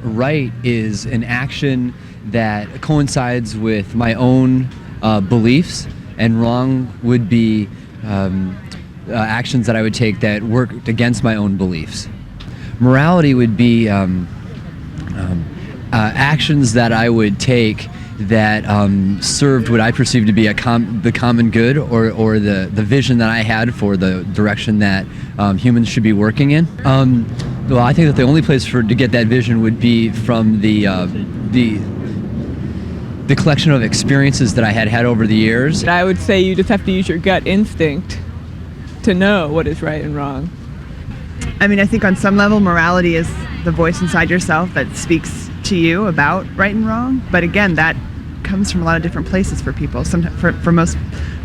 right is an action that coincides with my own beliefs, and wrong would be actions that I would take that worked against my own beliefs. Morality would be actions that I would take that served what I perceived to be the common good, or the vision that I had for the direction that humans should be working in. Well, I think that the only place to get that vision would be from the collection of experiences that I had over the years. I would say you just have to use your gut instinct to know what is right and wrong. I mean, I think on some level, morality is the voice inside yourself that speaks to you about right and wrong. But again, that comes from a lot of different places for people. For a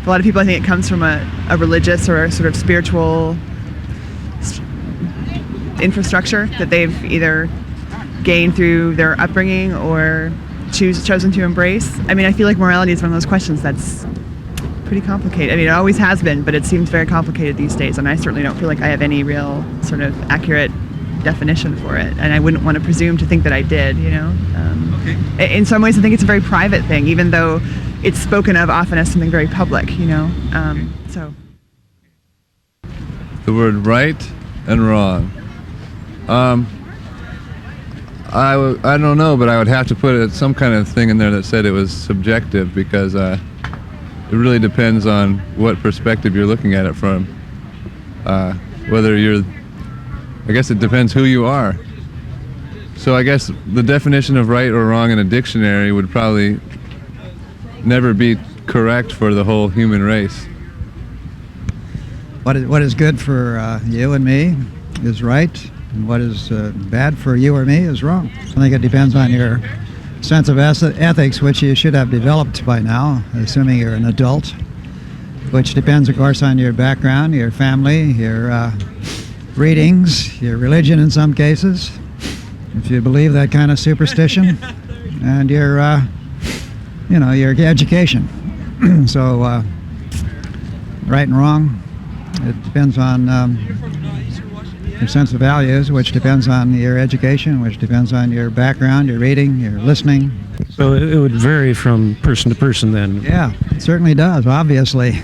lot of people, I think it comes from a religious or a sort of spiritual infrastructure that they've either gained through their upbringing or chosen to embrace. I mean, I feel like morality is one of those questions that's pretty complicated. I mean, it always has been, but it seems very complicated these days, and I certainly don't feel like I have any real sort of accurate definition for it, and I wouldn't want to presume to think that I did, you know. Okay. In some ways, I think it's a very private thing, even though it's spoken of often as something very public, you know. So. The word right and wrong. I don't know, but I would have to put some kind of thing in there that said it was subjective, because it really depends on what perspective you're looking at it from. I guess it depends who you are. So I guess the definition of right or wrong in a dictionary would probably never be correct for the whole human race. What is good for you and me is right, and what is bad for you or me is wrong. I think it depends on your sense of ethics, which you should have developed by now, assuming you're an adult, which depends, of course, on your background, your family, your readings, your religion in some cases, if you believe that kind of superstition, and your education. So, right and wrong, it depends on your sense of values, which depends on your education, which depends on your background, your reading, your listening. So it would vary from person to person then? Yeah, it certainly does, obviously.